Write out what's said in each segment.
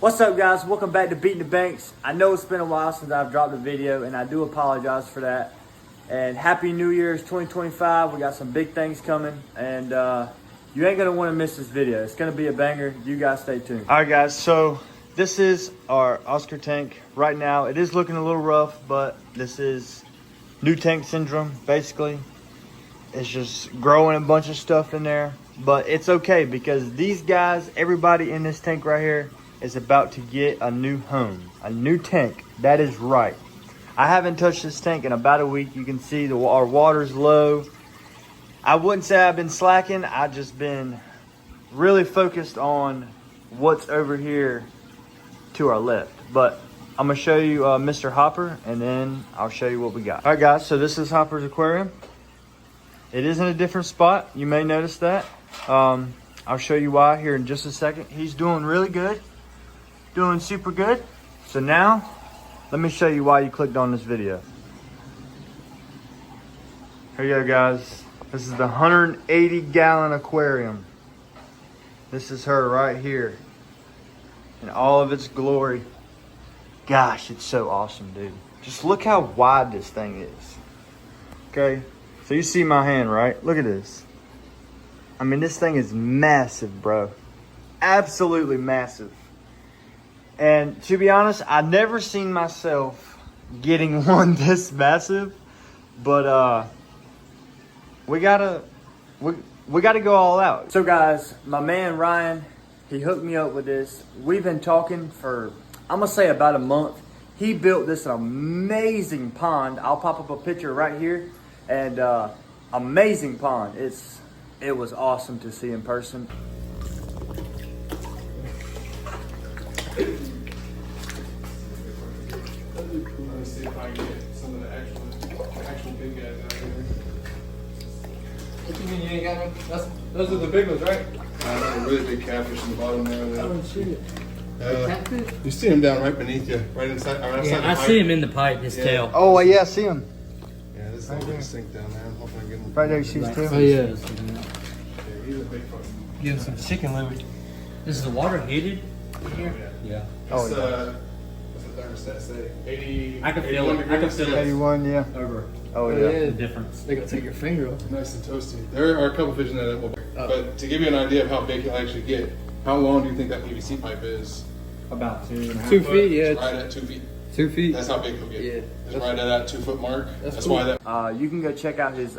What's up, guys? Welcome back to Beating the Banks. I know it's been a while since I've dropped a video, and I do apologize for that. And Happy New Year's 2025. We got some big things coming, and you ain't gonna want to miss this video. It's gonna be a banger. You guys stay tuned. All right, guys, so this is our Oscar tank right now. It is looking a little rough, but this is new tank syndrome, basically. It's just growing a bunch of stuff in there, but it's okay because these guys, everybody in this tank right here is about to get a new home, a new tank. That is right. I haven't touched this tank in about a week. You can see our water's low. I wouldn't say I've been slacking. I've just been really focused on what's over here to our left. But I'm gonna show you Mr. Hopper, and then I'll show you what we got. All right, guys, so this is Hopper's aquarium. It is in a different spot. You may notice that. I'll show you why here in just a second. He's doing really good, doing super good. So now, let me show you why you clicked on this video. Here you go, guys. This is the 180-gallon aquarium. This is her right here in all of its glory. Gosh, it's so awesome, dude. Just look how wide this thing is. Okay, so you see my hand, right? Look at this. I mean, this thing is massive, bro. Absolutely massive. And to be honest, I've never seen myself getting one this massive, but we gotta go all out. So guys, my man Ryan, he hooked me up with this. We've been talking for, I'm gonna say about a month. He built this amazing pond. I'll pop up a picture right here, and amazing pond. It was awesome to see in person. Let's see if I can get some of the actual big guys out here. What you mean you ain't got no? Those are the big ones, right? A really big catfish in the bottom there. Oh shit. Catfish? You see him down right beneath you, right inside. Right outside the I pipe. see him in the pipe, his tail. Oh, yeah, I see him. Yeah, this is a little sink down there. I'm hoping I get him. Right there, you see his tail. Oh yeah. Yeah, he's a big fucking. Give him some chicken liver. Is the water heated? Yeah. Yeah. Oh, It's, yeah. what's the thermostat say? 80. I can feel it. I can feel it 81, yeah. over Oh, Oh, yeah. yeah. the difference. They gonna take your finger off. Nice and toasty. There are a couple fish in there that will. But to give you an idea of how big he'll actually get, how long do you think that PVC pipe is? About 2.5 2 foot. feet, yeah. It's right at 2 feet. 2 feet. That's how big he'll get. Yeah. It's right at that 2 foot mark. That's That's cool. why that. You can go check out his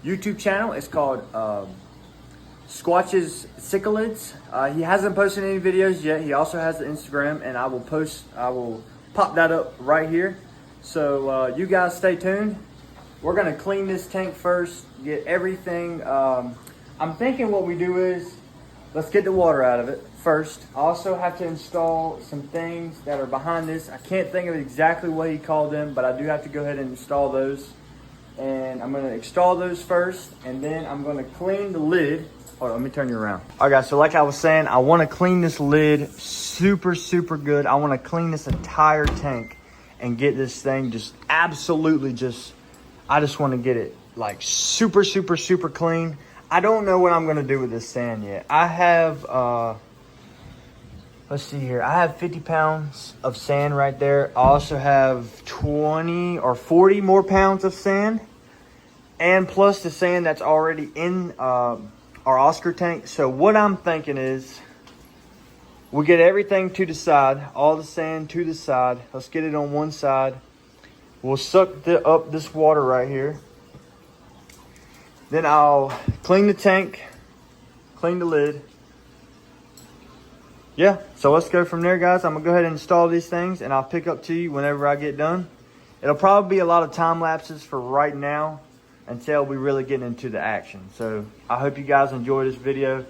YouTube channel. It's called Squatch's Cichlids. He hasn't posted any videos yet. He also has the Instagram, and I will pop that up right here. So you guys stay tuned. We're gonna clean this tank first, get everything. I'm thinking what we do is, let's get the water out of it first. I also have to install some things that are behind this. I can't think of exactly what he called them, but I do have to go ahead and install those. And I'm gonna install those first, and then I'm gonna clean the lid. Hold on, let me turn you around. All right, guys, so like I was saying, I wanna clean this lid super, super good. I wanna clean this entire tank and get this thing just absolutely I just wanna get it like super, super, super clean. I don't know what I'm gonna do with this sand yet. I have, let's see here. I have 50 pounds of sand right there. I also have 20 or 40 more pounds of sand, and plus the sand that's already in our Oscar tank. So what I'm thinking is, we get everything to the side, all the sand to the side. Let's get it on one side. We'll suck up this water right here. Then I'll clean the tank, clean the lid. Yeah, so let's go from there, guys. I'm gonna go ahead and install these things, and I'll pick up to you whenever I get done. It'll probably be a lot of time lapses for right now until we really get into the action. So I hope you guys enjoy this video.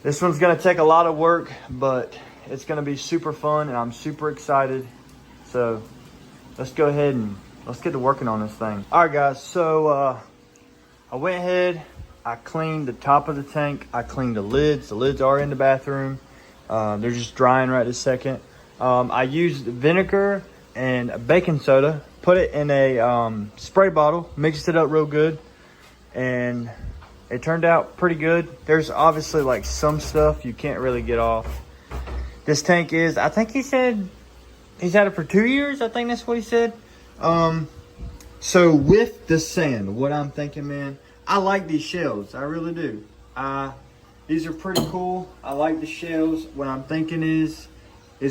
This one's gonna take a lot of work, but it's gonna be super fun, and I'm super excited. So let's go ahead and let's get to working on this thing. All right, guys, so I went ahead, I cleaned the top of the tank, I cleaned the lids. The lids are in the bathroom. They're just drying right this second. I used vinegar and baking soda, put it in a spray bottle, mixed it up real good, and it turned out pretty good. There's obviously like some stuff you can't really get off. this tank is. I think he said he's had it for 2 years. I think that's what he said. So with the sand, what I'm thinking, man, I like these shells. I really do. These are pretty cool. I like the shells. What I'm thinking is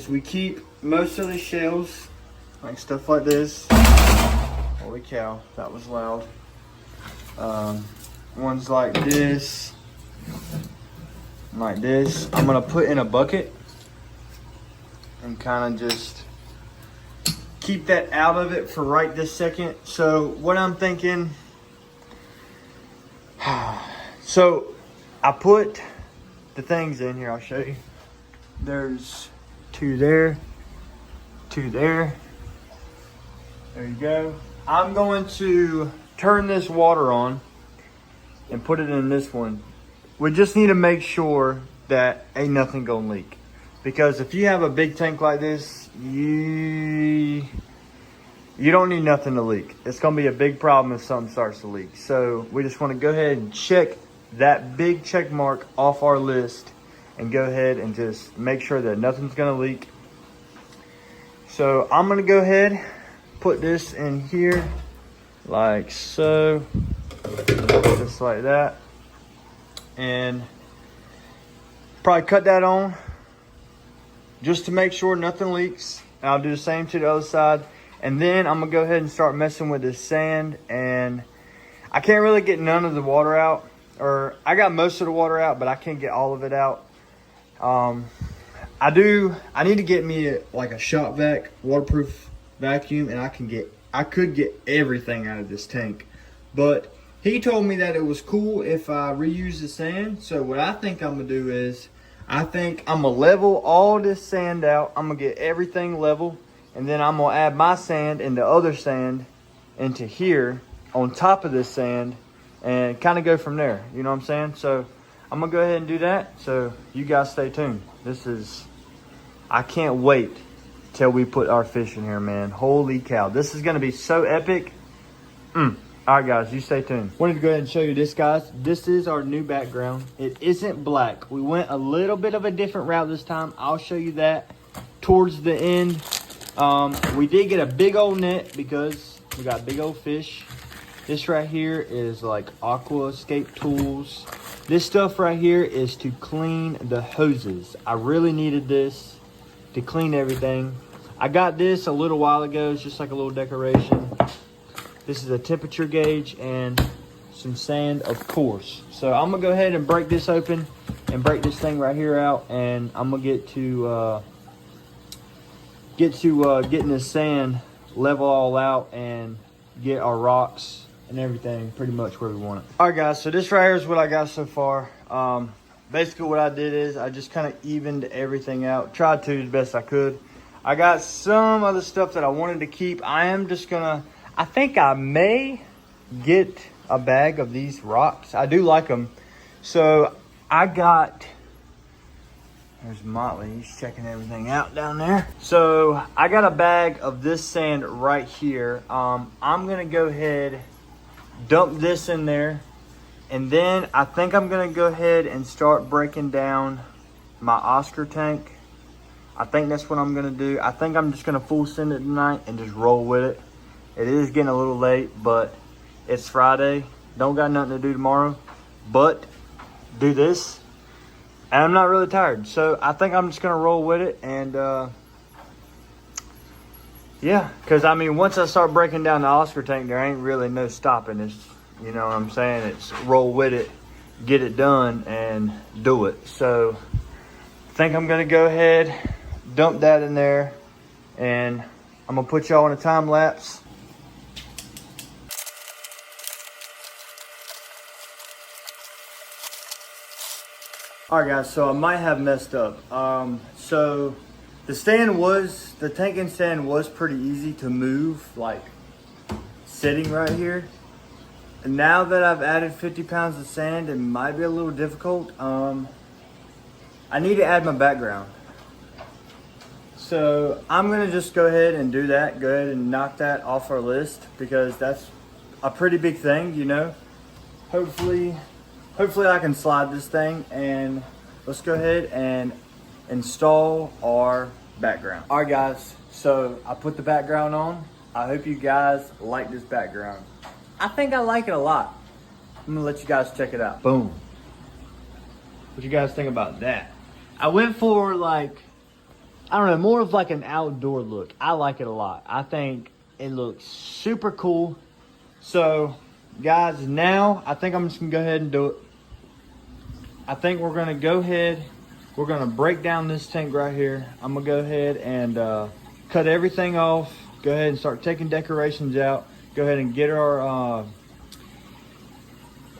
we keep most of the shells, like stuff like this. Holy cow, that was loud. Ones like this, I'm gonna put in a bucket and kind of just keep that out of it for right this second. So what I'm thinking, so I put the things in here. I'll show you. There's 2 there, 2 there. There you go. I'm going to turn this water on and put it in this one. We just need to make sure that ain't nothing gonna leak. Because if you have a big tank like this, you don't need nothing to leak. It's gonna be a big problem if something starts to leak. So we just wanna go ahead and check that big check mark off our list and go ahead and just make sure that nothing's gonna leak. So I'm gonna go ahead, put this in here like so, just like that, and probably cut that on just to make sure nothing leaks. And I'll do the same to the other side. And then I'm gonna go ahead and start messing with this sand. And I can't really get none of the water out, or I got most of the water out, but I can't get all of it out. I need to get me like a shop vac, waterproof vacuum, and I could get everything out of this tank. But he told me that it was cool if I reuse the sand. So what I think I'm gonna do is, I think I'm gonna level all this sand out. I'm gonna get everything level, and then I'm gonna add my sand and the other sand into here on top of this sand and kind of go from there. You know what I'm saying? So I'm gonna go ahead and do that. So you guys stay tuned. I can't wait till we put our fish in here, man. Holy cow. This is gonna be so epic. All right, guys, you stay tuned. Wanted to go ahead and show you this, guys. This is our new background. It isn't black. We went a little bit of a different route this time. I'll show you that towards the end. We did get a big old net because we got big old fish. This right here is like aqua escape tools. This stuff right here is to clean the hoses. I really needed this to clean everything. I got this a little while ago. It's just like a little decoration. This is a temperature gauge and some sand, of course. So I'm gonna go ahead and break this open and break this thing right here out, and I'm gonna get to getting this sand level all out and get our rocks and everything pretty much where we want it. All right, guys, so this right here is what I got so far. Basically what I did is I just kind of evened everything out, tried to as best I could. I got some other stuff that I wanted to keep. I think I may get a bag of these rocks. I do like them. So I got, there's Motley, he's checking everything out down there. So I got a bag of this sand right here. I'm gonna go ahead, dump this in there, and then I think I'm gonna go ahead and start breaking down my Oscar tank. I think that's what I'm gonna do. I think I'm just gonna full send it tonight and just roll with it. It is getting a little late, but it's Friday. Don't got nothing to do tomorrow, but do this. And I'm not really tired. So I think I'm just gonna roll with it. And yeah, cause I mean, once I start breaking down the Oscar tank, there ain't really no stopping. It's, you know what I'm saying? It's roll with it, get it done, and do it. So I think I'm gonna go ahead, dump that in there, and I'm gonna put y'all in a time lapse. All right, guys, so I might have messed up. So the tank and stand was pretty easy to move, like sitting right here. And now that I've added 50 pounds of sand, it might be a little difficult. I need to add my background. So I'm gonna just go ahead and do that. Go ahead and knock that off our list because that's a pretty big thing, you know. Hopefully I can slide this thing, and let's go ahead and install our background. All right guys, so I put the background on. I hope you guys like this background. I think I like it a lot. I'm gonna let you guys check it out. Boom. What you guys think about that? I went for like, I don't know, more of like an outdoor look. I like it a lot. I think it looks super cool. So guys, now I think I'm just gonna go ahead and do it. I think we're gonna go ahead, we're gonna break down this tank right here. I'm gonna go ahead and cut everything off. Go ahead and start taking decorations out. Go ahead and get our,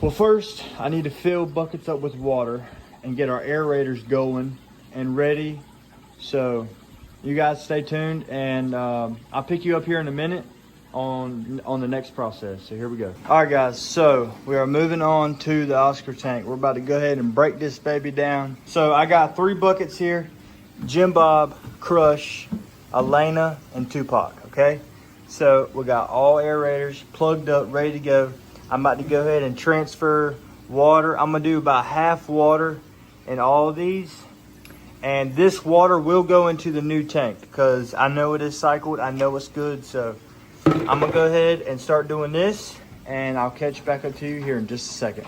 well first I need to fill buckets up with water and get our aerators going and ready. So you guys stay tuned, and I'll pick you up here in a minute on the next process. So here we go. All right guys, so we are moving on to the Oscar tank. We're about to go ahead and break this baby down. So I got 3 buckets here: Jim Bob, Crush, Elena, and Tupac. Okay, so we got all aerators plugged up, ready to go. I'm about to go ahead and transfer water. I'm gonna do about half water in all of these, and this water will go into the new tank because I know it is cycled. I know it's good. So I'm gonna go ahead and start doing this, and I'll catch back up to you here in just a second.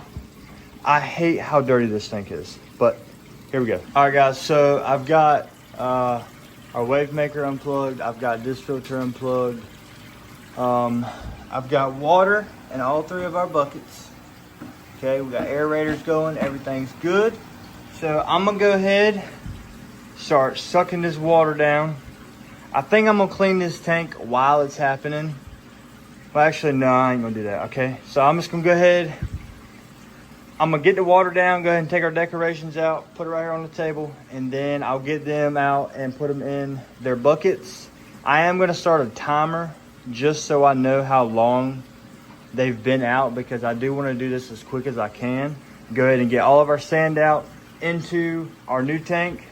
I hate how dirty this tank is, but here we go. All right guys, so I've got our wave maker unplugged. I've got this filter unplugged. I've got water in all 3 of our buckets. Okay, we got aerators going, everything's good. So I'm gonna go ahead, start sucking this water down. I think I'm gonna clean this tank while it's happening. Well, actually, no, I ain't gonna do that, okay? So I'm just gonna go ahead, I'm gonna get the water down, go ahead and take our decorations out, put it right here on the table, and then I'll get them out and put them in their buckets. I am gonna start a timer just so I know how long they've been out, because I do wanna do this as quick as I can. Go ahead and get all of our sand out into our new tank,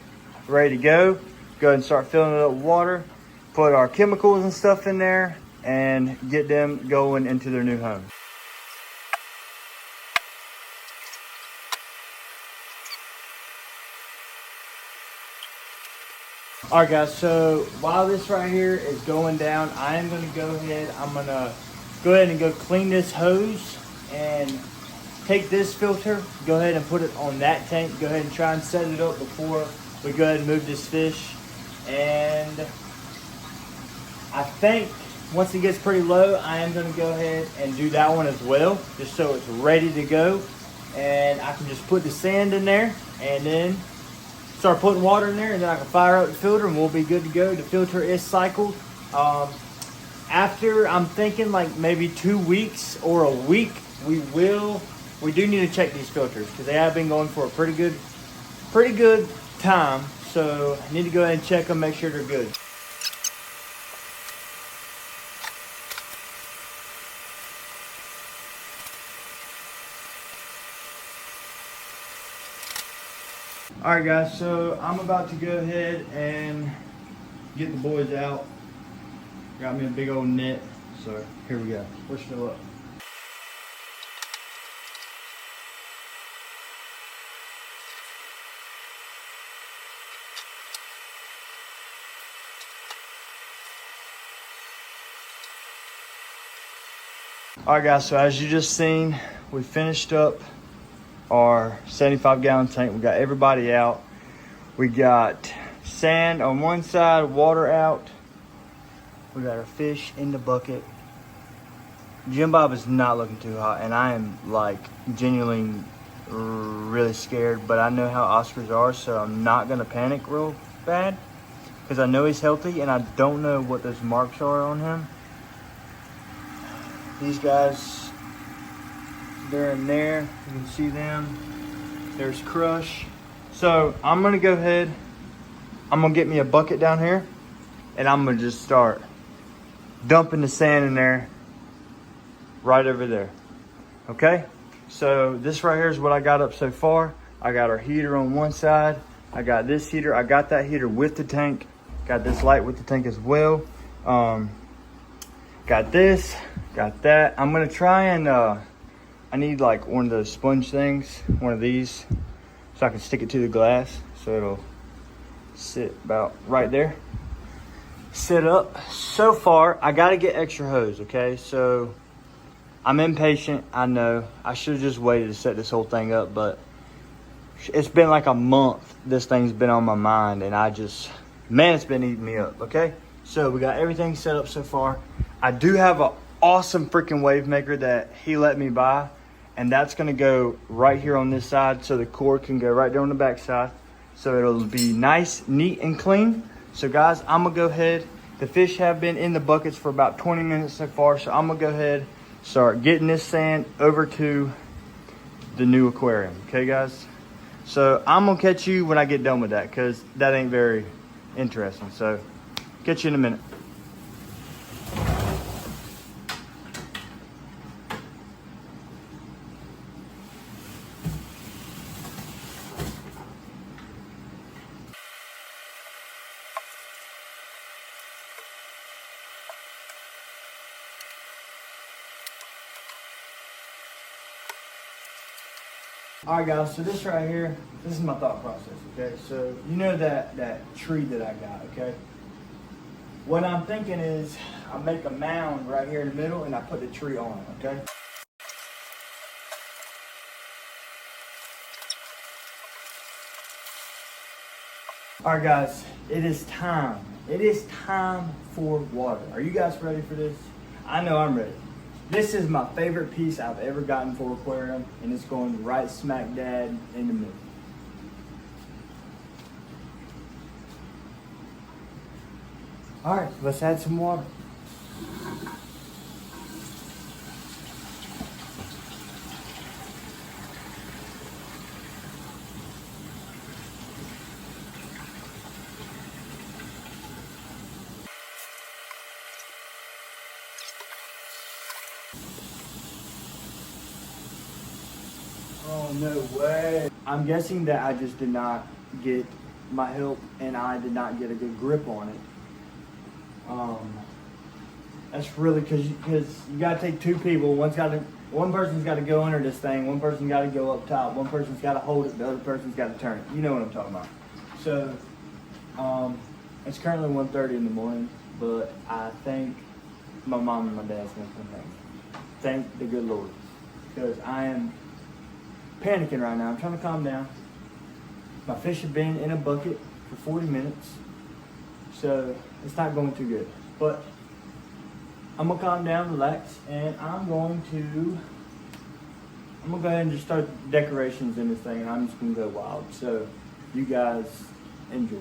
ready to go. Go ahead and start filling it up with water, put our chemicals and stuff in there, and get them going into their new home. All right guys, so while this right here is going down, I am gonna go ahead, I'm gonna go ahead and go clean this hose and take this filter, go ahead and put it on that tank. Go ahead and try and set it up before we go ahead and move this fish. And I think once it gets pretty low, I am gonna go ahead and do that one as well, just so it's ready to go. And I can just put the sand in there and then start putting water in there, and then I can fire up the filter and we'll be good to go. The filter is cycled. After, I'm thinking like maybe 2 weeks or a week, we do need to check these filters because they have been going for a pretty good time. So I need to go ahead and check them, make sure they're good. All right guys, so I'm about to go ahead and get the boys out. Got me a big old net, so here we go. Let's fill up. All right guys, so as you just seen, we finished up our 75-gallon tank. We got everybody out. We got sand on one side, water out. We got our fish in the bucket. Jim Bob is not looking too hot, and I am like genuinely really scared, but I know how Oscars are, so I'm not gonna panic real bad because I know he's healthy and I don't know what those marks are on him. These guys, they're in there. You can see them. There's Crush. So I'm gonna go ahead. I'm gonna get me a bucket down here, and I'm gonna just start dumping the sand in there right over there. Okay? So this right here is what I got up so far. I got our heater on one side. I got this heater. I got that heater with the tank. Got this light with the tank as well. Got this. Got that. I'm gonna try and I need like one of those sponge things, one of these, so I can stick it to the glass so it'll sit about right there. Sit up. So far, I gotta get extra hose, okay? So I'm impatient, I know. I should have just waited to set this whole thing up, but it's been like a month this thing's been on my mind, and man, it's been eating me up, okay? So we got everything set up so far. I do have an awesome freaking wave maker that he let me buy, and that's gonna go right here on this side, so the cord can go right there on the back side. So it'll be nice, neat, and clean. So guys, I'm gonna go ahead. The fish have been in the buckets for about 20 minutes so far, so I'm gonna go ahead, start getting this sand over to the new aquarium, okay guys? So I'm gonna catch you when I get done with that, because that ain't very interesting. So catch you in a minute. All right, guys, so this right here, this is my thought process, okay? So you know that tree that I got, okay? What I'm thinking is I make a mound right here in the middle and I put the tree on it, okay? All right, guys, it is time. It is time for water. Are you guys ready for this? I know I'm ready. This is my favorite piece I've ever gotten for aquarium, and it's going right smack dab in the middle. All right, let's add some water. Oh, no way. I'm guessing that I just did not get my help and I did not get a good grip on it. That's really because you gotta take two people. One person's gotta go under this thing, one person gotta go up top, one person's gotta hold it, the other person's gotta turn it. You know what I'm talking about. So, it's currently 1:30 in the morning, but I think my mom and my dad's gonna come home. Thank the good Lord, because I am panicking right now. I'm trying to calm down. My fish have been in a bucket for 40 minutes, so it's not going too good. But I'm gonna calm down, relax, and I'm gonna go ahead and just start decorations in this thing, and I'm just gonna go wild. So you guys enjoy.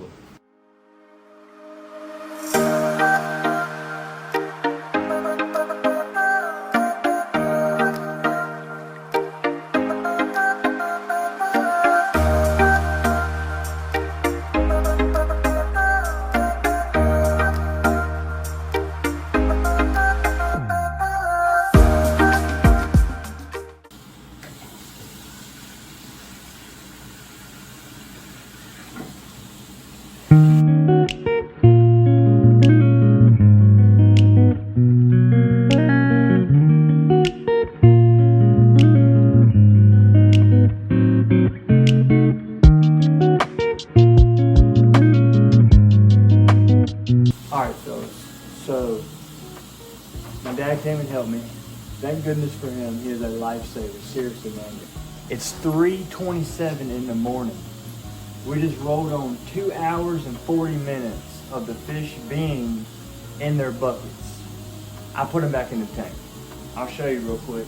Alright fellas, so my dad came and helped me. Thank goodness for him. He is a lifesaver. Seriously, man. It's 3:27 in the morning. We just rolled on 2 hours and 40 minutes of the fish being in their buckets. I put them back in the tank. I'll show you real quick.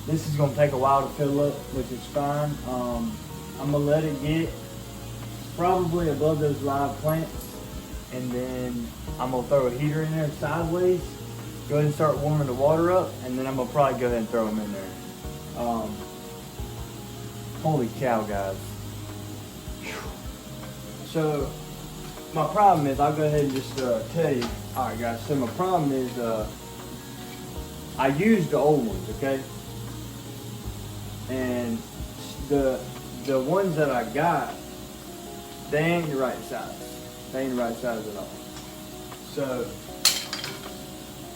This is gonna take a while to fill up, which is fine. I'm gonna let it get probably above those live plants, and then I'm gonna throw a heater in there sideways, go ahead and start warming the water up, and then I'm gonna probably go ahead and throw them in there. Holy cow, guys. Whew. So my problem is, I'll go ahead and just tell you. All right, guys, so my problem is I used the old ones, okay? And the ones that I got, they ain't the right size. They ain't the right size at all. So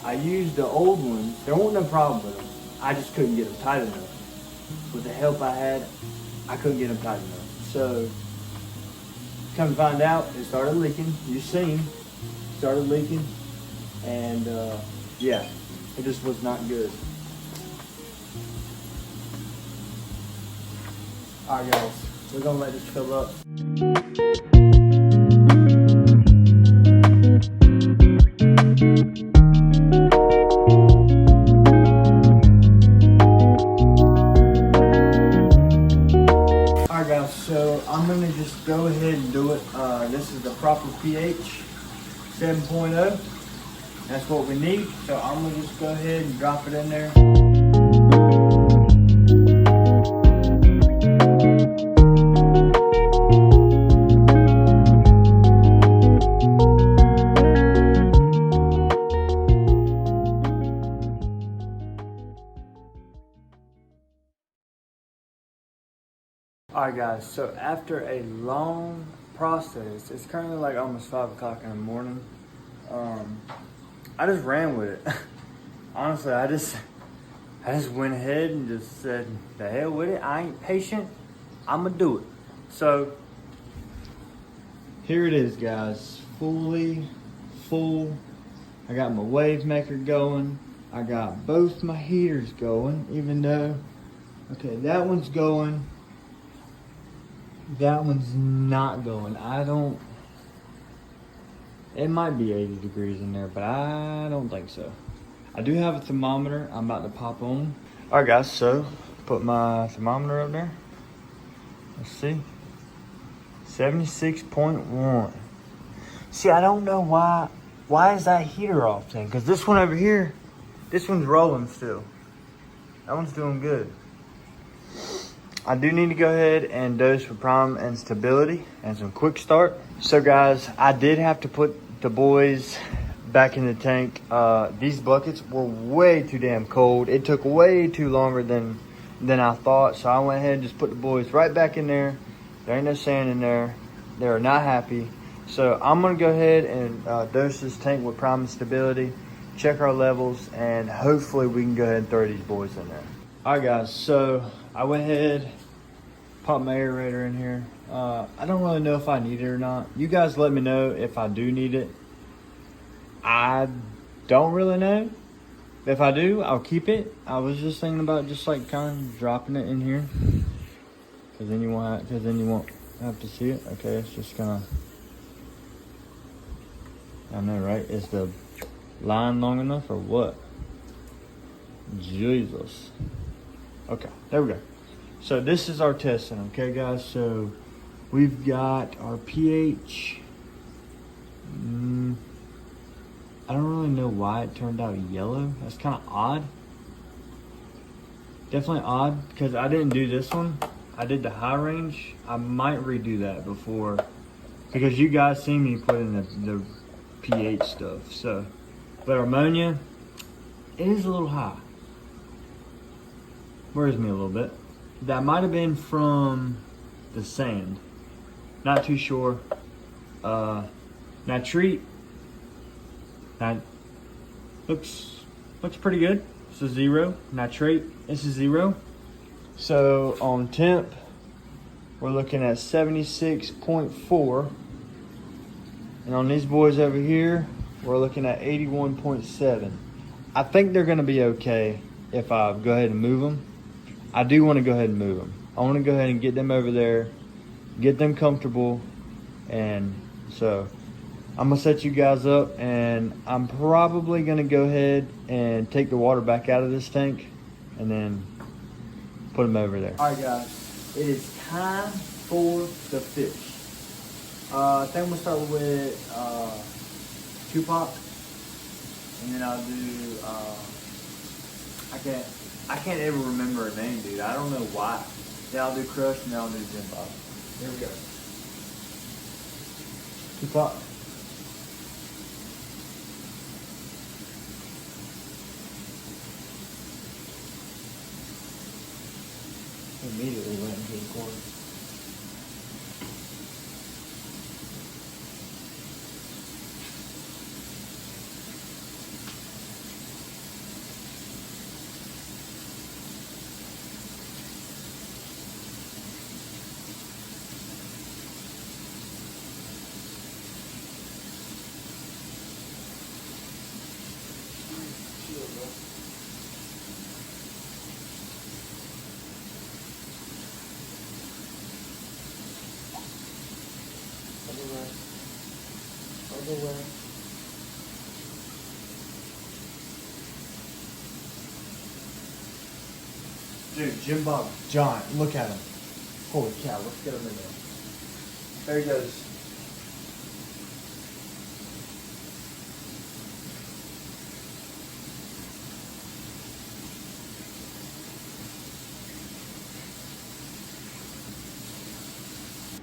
I used the old ones. There wasn't no problem with them. I just couldn't get them tight enough. With the help I had, I couldn't get them tight enough. So come to find out, it started leaking. You seen, started leaking, and yeah, it just was not good. All right, guys, we're gonna let this fill up. Alright guys, so I'm going to just go ahead and do it. This is the proper pH, 7.0. That's what we need. So I'm going to just go ahead and drop it in there. Alright guys, so after a long process, it's currently like almost 5 o'clock in the morning. I just ran with it. Honestly, I just went ahead and just said, the hell with it. I ain't patient. I'ma do it. So here it is, guys. Fully full. I got my wave maker going. I got both my heaters going, even though, okay, that one's going. That one's not going. It might be 80 degrees in there, but I don't think so. I do have a thermometer I'm about to pop on. All right, guys, so put my thermometer up there. Let's see. 76.1. See, I don't know why is that heater off then? Because this one over here, this one's rolling still. That one's doing good. I do need to go ahead and dose for prime and stability and some quick start. So guys, I did have to put the boys back in the tank. These buckets were way too damn cold. It took way too longer than I thought. So I went ahead and just put the boys right back in there. There ain't no sand in there. They're not happy. So I'm gonna go ahead and dose this tank with prime and stability, check our levels, and hopefully we can go ahead and throw these boys in there. All right guys, so I went ahead, popped my aerator in here. I don't really know if I need it or not. You guys let me know if I do need it. I don't really know. If I do, I'll keep it. I was just thinking about just like kind of dropping it in here, cause then you won't have to see it. Okay, it's just gonna. I know, right? Is the line long enough or what? Jesus. Okay, there we go. So this is our testing, okay guys? So we've got our pH. I don't really know why it turned out yellow. That's kind of odd. Definitely odd because I didn't do this one. I did the high range. I might redo that before, because you guys see me put in the pH stuff. So, but ammonia, it is a little high. Worries me a little bit. That might have been from the sand. Not too sure. Nitrate. That looks pretty good. This is 0. Nitrate. This is 0. So on temp, we're looking at 76.4. And on these boys over here, we're looking at 81.7. I think they're gonna be okay if I go ahead and move them. I do want to go ahead and move them. I want to go ahead and get them over there, get them comfortable, and so I'm gonna set you guys up, and I'm probably gonna go ahead and take the water back out of this tank and then put them over there. All right guys, it is time for the fish. I think we'll start with Tupac, and then I'll do I can't ever remember her name, dude. I don't know why. Then I'll do Crush, and then I'll do Jim Bob. Here we go. Tupac. Immediately went into the corner. Everywhere. Dude, Jim Bob, giant. Look at him. Holy cow, let's get him in there. There he goes.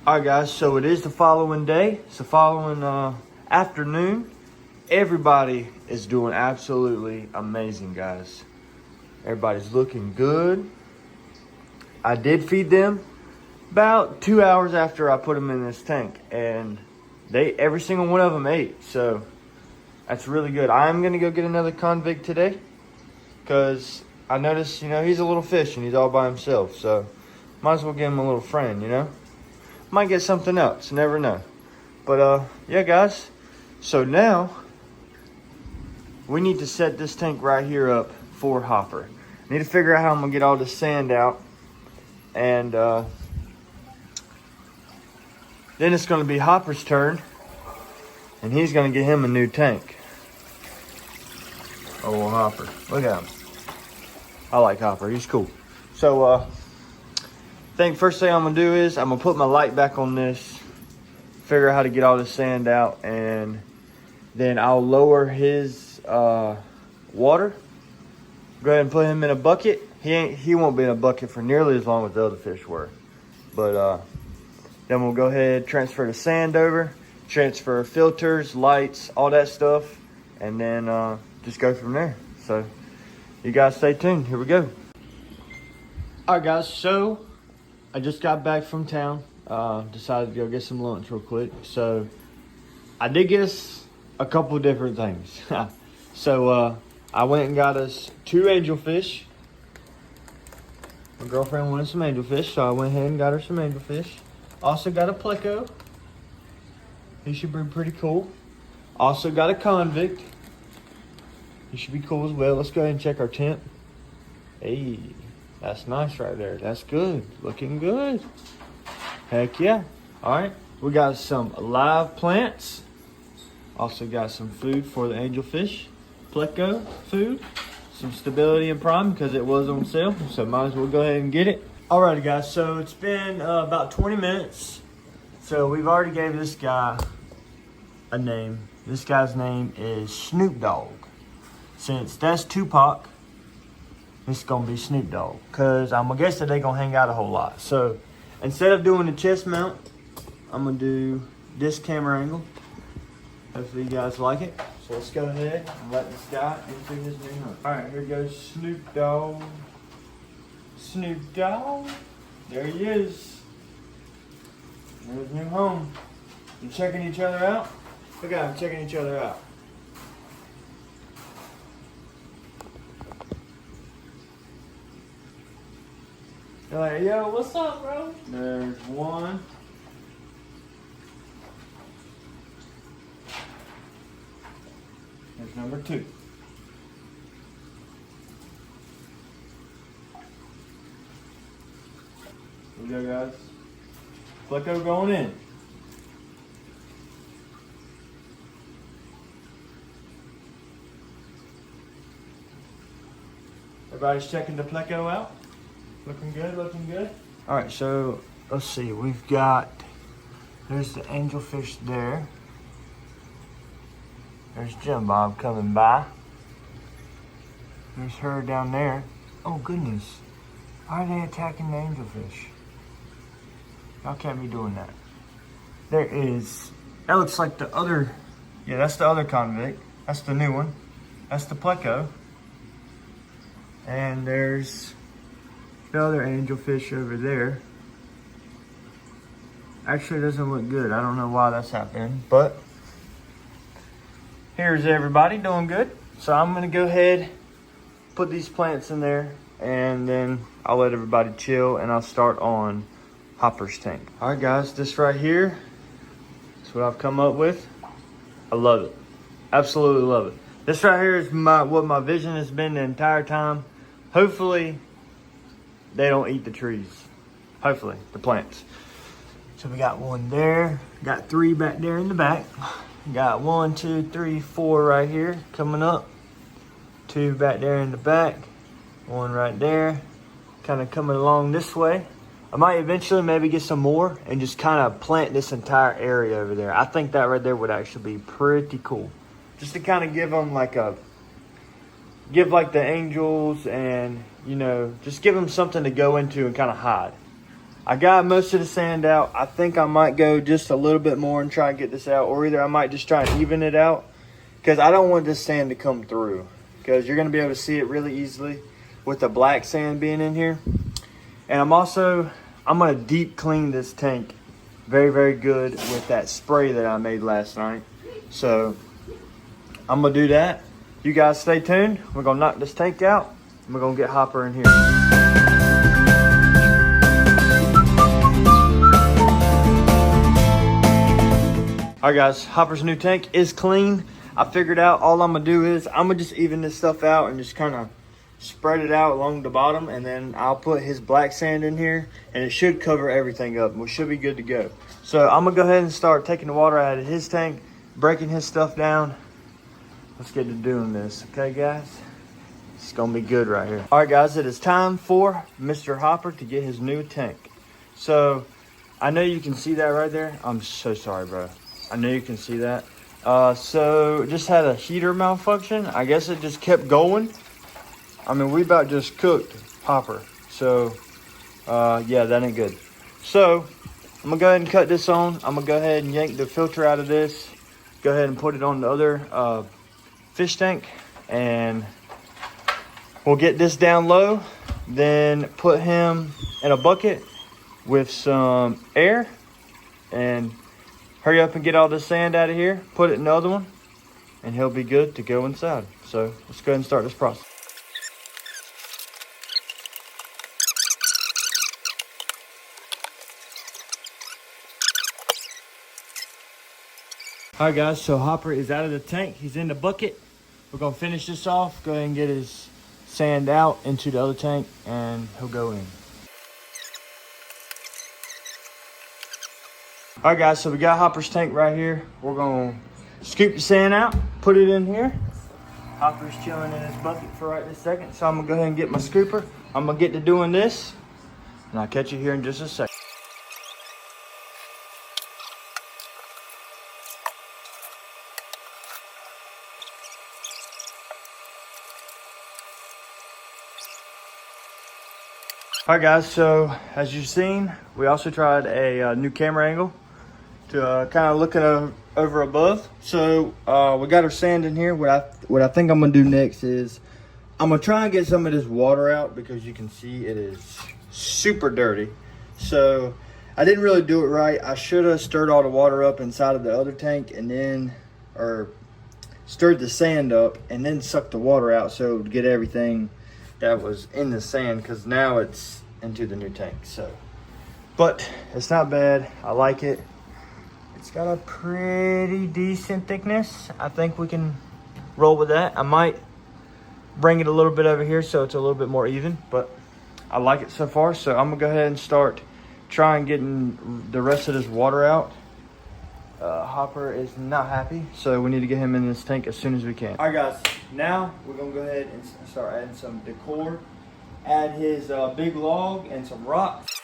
Alright guys, so it is the following day. It's the following afternoon. Everybody is doing absolutely amazing, guys. Everybody's looking good. I did feed them about 2 hours after I put them in this tank, and every single one of them ate, so that's really good. I'm gonna go get another convict today because I noticed, he's a little fish and he's all by himself, so might as well give him a little friend, Might get something else, never know. But yeah guys, so now we need to set this tank right here up for Hopper. Need to figure out how I'm gonna get all this sand out, and then it's gonna be Hopper's turn, and he's gonna get him a new tank. Oh, well, Hopper, look at him. I like Hopper, he's cool. So I think first thing I'm gonna do is I'm gonna put my light back on this, figure out how to get all this sand out, and then I'll lower his water. Go ahead and put him in a bucket. He won't be in a bucket for nearly as long as the other fish were. But then we'll go ahead, transfer the sand over, transfer filters, lights, all that stuff, and then just go from there. So you guys stay tuned. Here we go. All right, guys. So I just got back from town. Decided to go get some lunch real quick. So I did get us a couple of different things. So I went and got us 2 angelfish. My girlfriend wanted some angelfish, so I went ahead and got her some angelfish. Also got a pleco. He should be pretty cool. Also got a convict. He should be cool as well. Let's go ahead and check our tent. Hey, that's nice right there. That's good. Looking good. Heck yeah. All right. We got some live plants. Also got some food for the angelfish. Pleco food. Some stability and prime because it was on sale. So might as well go ahead and get it. Alrighty guys, so it's been about 20 minutes. So we've already gave this guy a name. This guy's name is Snoop Dogg. Since that's Tupac, it's gonna be Snoop Dogg. Cause I'm gonna guess that they're gonna hang out a whole lot. So instead of doing the chest mount, I'm gonna do this camera angle. Hopefully you guys like it. So let's go ahead and let this guy into his new home. Alright, here goes Snoop Dogg. Snoop Dogg. There he is. There's his new home. You checking each other out? Look at them checking each other out. They're like, yo, what's up, bro? There's one. There's number 2. Here we go, guys. Pleco going in. Everybody's checking the pleco out. Looking good, looking good. All right, so let's see. We've got, there's the angelfish there. There's Jim Bob coming by. There's her down there. Oh goodness. Why are they attacking the angelfish? Y'all can't be doing that. There is, that looks like the other, yeah, that's the other convict. That's the new one. That's the pleco. And there's the other angelfish over there. Actually, it doesn't look good. I don't know why that's happening, but here's everybody doing good. So I'm gonna go ahead, put these plants in there, and then I'll let everybody chill and I'll start on Hopper's tank. All right guys, this right here is what I've come up with. I love it. Absolutely love it. This right here is what my vision has been the entire time. Hopefully they don't eat the trees. Hopefully, the plants. So we got one there, got 3 back there in the back. Got 1, 2, 3, 4 right here coming up. 2 back there in the back. 1 right there, kind of coming along this way. I might eventually maybe get some more and just kind of plant this entire area over there. I think that right there would actually be pretty cool. Just to kind of give them like like the angels and, you know, just give them something to go into and kind of hide. I got most of the sand out. I think I might go just a little bit more and try and get this out, or either I might just try and even it out, because I don't want this sand to come through, because you're going to be able to see it really easily with the black sand being in here. And I'm going to deep clean this tank very, very good with that spray that I made last night. So I'm going to do that. You guys stay tuned. We're going to knock this tank out and we're going to get Hopper in here. All right, guys, Hopper's new tank is clean. I figured out all I'm going to do is I'm going to just even this stuff out and just kind of spread it out along the bottom, and then I'll put his black sand in here and it should cover everything up. We should be good to go. So I'm gonna go ahead and start taking the water out of his tank, breaking his stuff down. Let's get to doing this, okay guys? It's gonna be good right here. All right guys, it is time for Mr. Hopper to get his new tank. So I know you can see that right there. I'm so sorry, bro. I know you can see that. So just had a heater malfunction. I guess it just kept going. I mean, we about just cooked Hopper. So, yeah, that ain't good. So, I'm going to go ahead and cut this on. I'm going to go ahead and yank the filter out of this. Go ahead and put it on the other fish tank. And we'll get this down low. Then put him in a bucket with some air. And hurry up and get all this sand out of here. Put it in the other one. And he'll be good to go inside. So, let's go ahead and start this process. All right guys, so Hopper is out of the tank. He's in the bucket. We're gonna finish this off, go ahead and get his sand out into the other tank and he'll go in. All right guys, so we got Hopper's tank right here. We're gonna scoop the sand out, put it in here. Hopper's chilling in his bucket for right this second. So I'm gonna go ahead and get my scooper. I'm gonna get to doing this and I'll catch you here in just a second. All right guys, so as you've seen, we also tried a new camera angle to kind of look over above. So we got our sand in here. What I think I'm gonna do next is I'm gonna try and get some of this water out, because you can see it is super dirty. So I didn't really do it right. I should have stirred all the water up inside of the other tank and then, or stirred the sand up and then sucked the water out so it would get everything that was in the sand, because now it's into the new tank. So, but it's not bad. I like it. It's got a pretty decent thickness. I think we can roll with that. I might bring it a little bit over here so it's a little bit more even, but I like it so far. So I'm gonna go ahead and start trying getting the rest of this water out. Hopper is not happy, so we need to get him in this tank as soon as we can. All right guys, now we're gonna go ahead and start adding some decor. Add his big log and some rocks.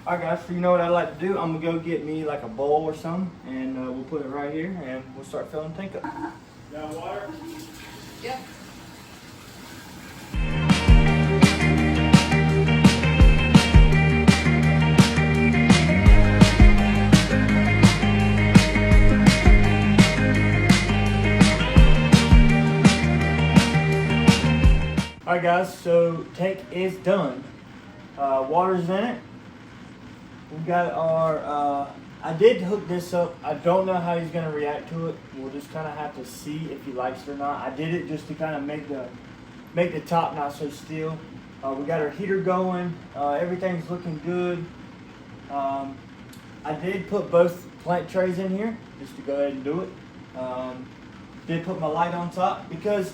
All right guys, so you know what I like to do? I'm gonna go get me like a bowl or something, and we'll put it right here and we'll start filling the tank up. Got water? Yep. Alright guys, so tank is done. Water's in it. We've got our, I did hook this up. I don't know how he's gonna react to it. We'll just kind of have to see if he likes it or not. I did it just to kind of make the top not so still. We got our heater going. Everything's looking good. I did put both plant trays in here just to go ahead and do it. Did put my light on top because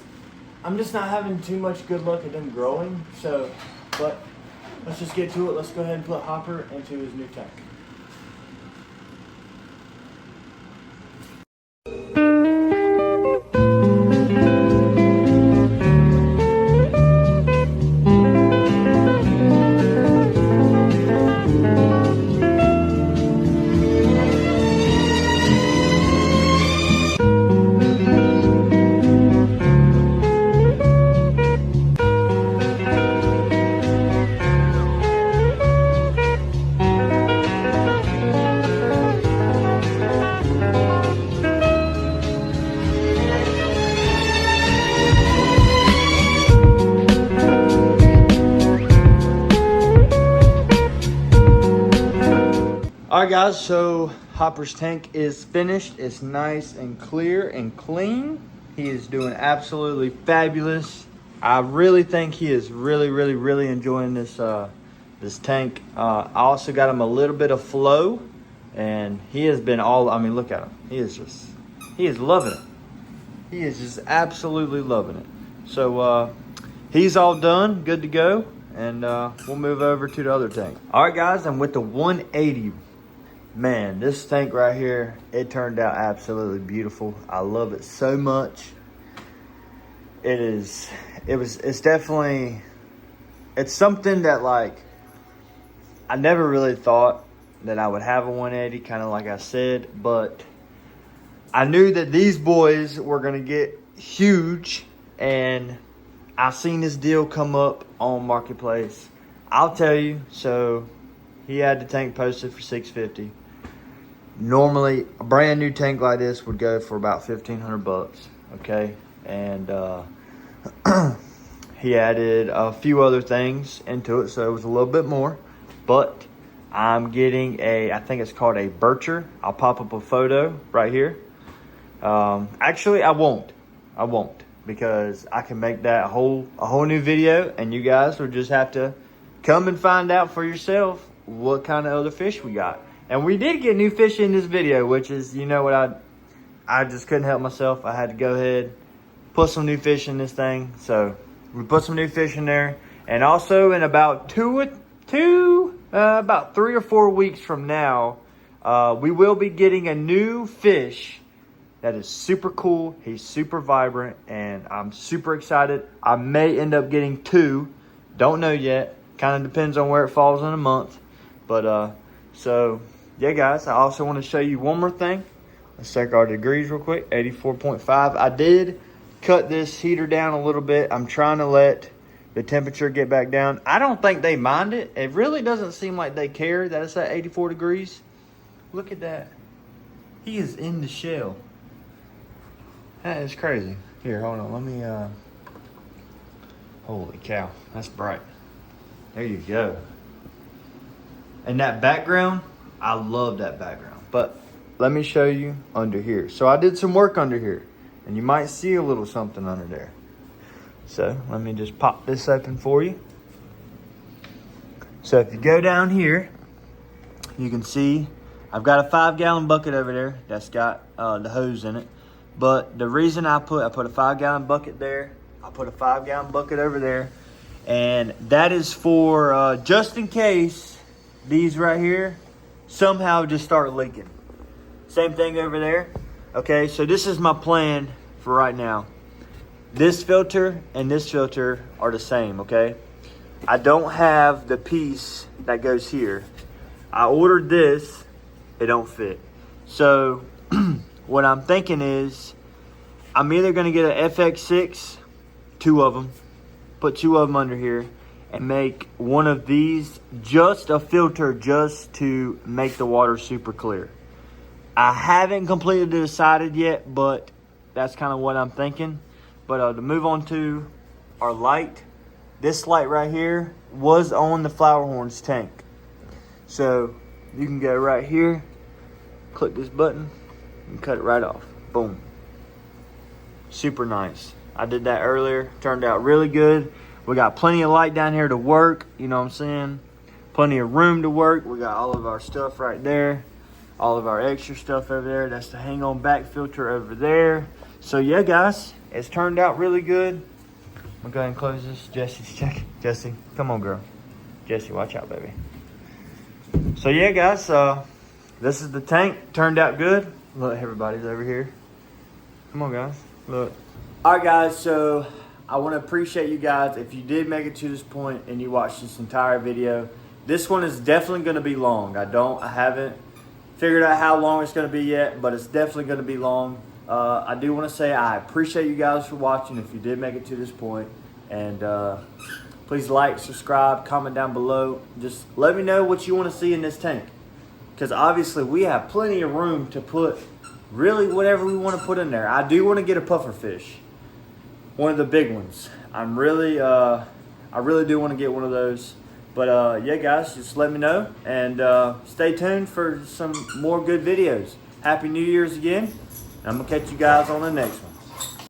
I'm just not having too much good luck at them growing. So, but let's just get to it. Let's go ahead and put Hopper into his new tank. All right, guys, so Hopper's tank is finished. It's nice and clear and clean. He is doing absolutely fabulous. I really think he is really enjoying this this tank. I also got him a little bit of flow, and he has been I mean, look at him. He is loving it. He is just absolutely loving it. So he's all done, good to go, and we'll move over to the other tank. All right, guys, I'm with the 180. Man, this tank right here, it turned out absolutely beautiful. I love it so much. It's definitely, it's something that, like, I never really thought that I would have a 180, kind of like I said, but I knew that these boys were going to get huge, and I seen this deal come up on Marketplace. I'll tell you, so he had the tank posted for $650. Normally, a brand new tank like this would go for about $1,500, okay? And he added a few other things into it, so it was a little bit more. But I'm getting I think it's called a Bircher. I'll pop up a photo right here. Actually, I won't, because I can make that a whole new video, and you guys will just have to come and find out for yourself what kind of other fish we got. And we did get new fish in this video, which is, you know what, I just couldn't help myself. I had to go ahead, put some new fish in this thing. So we put some new fish in there. And also in about about 3 or 4 weeks from now, we will be getting a new fish that is super cool. He's super vibrant, and I'm super excited. I may end up getting 2. Don't know yet. Kind of depends on where it falls in a month. But so yeah, guys, I also want to show you one more thing. Let's check our degrees real quick. 84.5. I did cut this heater down a little bit. I'm trying to let the temperature get back down. I don't think they mind it. It really doesn't seem like they care that it's at 84 degrees. Look at that. He is in the shell. That is crazy. Here, hold on. Let me, holy cow. That's bright. There you go. And that background, I love that background. But let me show you under here. So I did some work under here, and you might see a little something under there. So let me just pop this open for you. So if you go down here, you can see I've got a 5-gallon bucket over there that's got the hose in it. But the reason I put a 5-gallon bucket there, I put a 5-gallon bucket over there, and that is for just in case these right here somehow just start leaking. Same thing over there. Okay, so this is my plan for right now. This filter and this filter are the same, okay? I don't have the piece that goes here. I ordered this, it don't fit. So what I'm thinking is I'm either gonna get an FX6, 2 of them, put 2 of them under here, and make one of these just a filter just to make the water super clear. I haven't completely decided yet, but that's kind of what I'm thinking. But to move on to our light, this light right here was on the Flower Horns tank. So you can go right here, click this button, and cut it right off. Boom. Super nice. I did that earlier, turned out really good. We got plenty of light down here to work, you know what I'm saying? Plenty of room to work. We got all of our stuff right there. All of our extra stuff over there. That's the hang on back filter over there. So yeah, guys, it's turned out really good. I'm gonna go ahead and close this. Jesse's checking. Jesse, come on, girl. Jesse, watch out, baby. So yeah, guys, this is the tank. Turned out good. Look, everybody's over here. Come on, guys. Look. All right, guys. So I want to appreciate you guys. If you did make it to this point and you watched this entire video, this one is definitely going to be long. I haven't figured out how long it's going to be yet, but it's definitely going to be long. I do want to say I appreciate you guys for watching if you did make it to this point. And please like, subscribe, comment down below. Just let me know what you want to see in this tank. Because obviously we have plenty of room to put really whatever we want to put in there. I do want to get a puffer fish. One of the big ones. I really do want to get one of those. But yeah, guys, just let me know. And stay tuned for some more good videos. Happy New Year's again. I'm going to catch you guys on the next one.